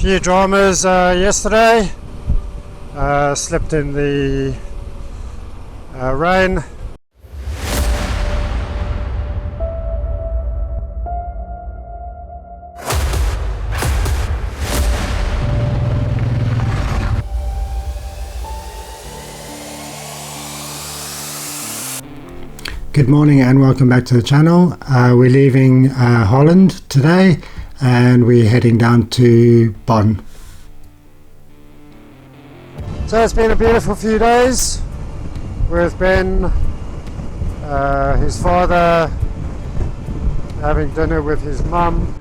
Few dramas yesterday. Slipped in the rain. Good morning and welcome back to the channel. We're leaving Holland today and we're heading down to Bonn. So it's been a beautiful few days with Ben, his father, having dinner with his mum.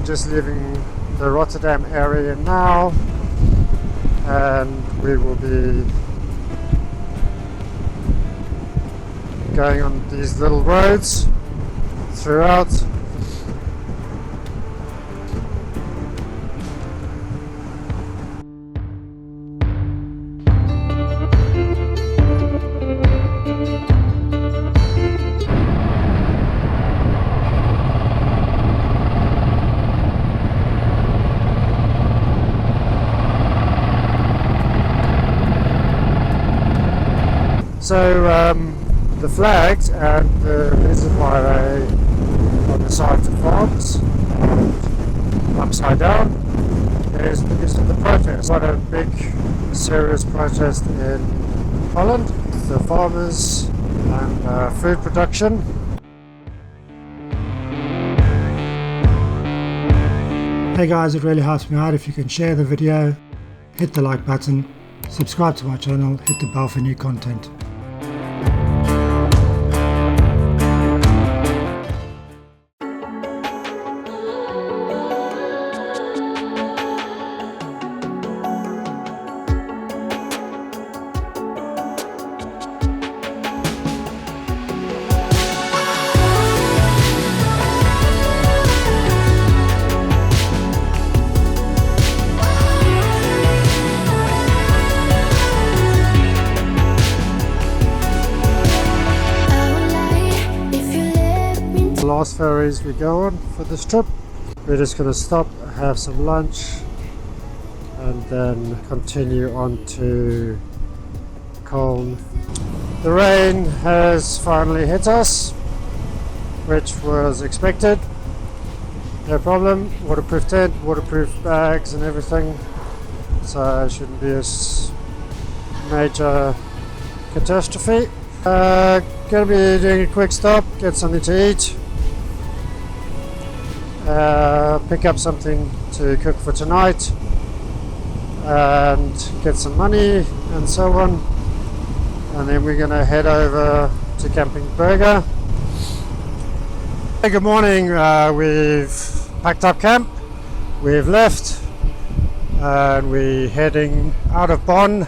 Just leaving the Rotterdam area now, and we will be going on these little roads throughout. So the flags and the reason why they on the side of farms upside down is because of the protest. Quite a big, serious protest in Holland, the farmers and food production. Hey guys, it really helps me out if you can share the video, hit the like button, subscribe to my channel, hit the bell for new content. The last ferries we go on for this trip. We're just going to stop, have some lunch, and then continue on to Holland. The rain has finally hit us, which was expected. No problem. Waterproof tent, waterproof bags and everything, so it shouldn't be a major catastrophe. Gonna be doing a quick stop, get something to eat, pick up something to cook for tonight, and get some money and so on, and then we're gonna head over to Camping Burger. Hey, good morning. We've packed up camp, we've left, and we're heading out of Bonn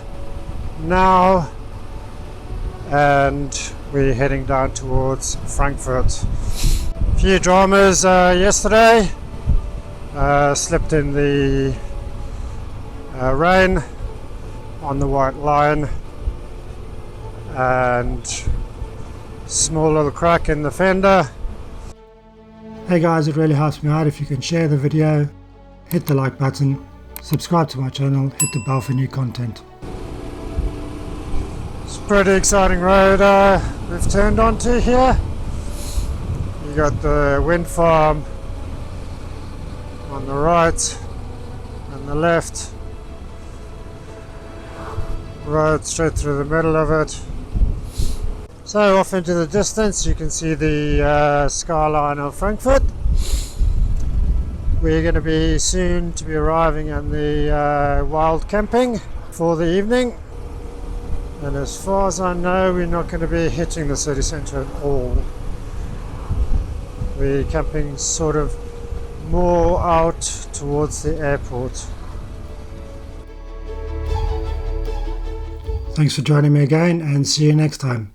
now, and we're heading down towards Frankfurt. A few dramas yesterday. Slipped in the rain on the White Line, and small little crack in the fender. Hey guys, it really helps me out if you can share the video, hit the like button, subscribe to my channel, hit the bell for new content. It's a pretty exciting road we've turned onto here. You got the wind farm on the right and the left, road straight through the middle of it. So off into the distance you can see the skyline of Frankfurt. We're going to be soon to be arriving in the wild camping for the evening, and as far as I know we're not going to be hitting the city centre at all. We're camping sort of more out towards the airport. Thanks for joining me again and see you next time.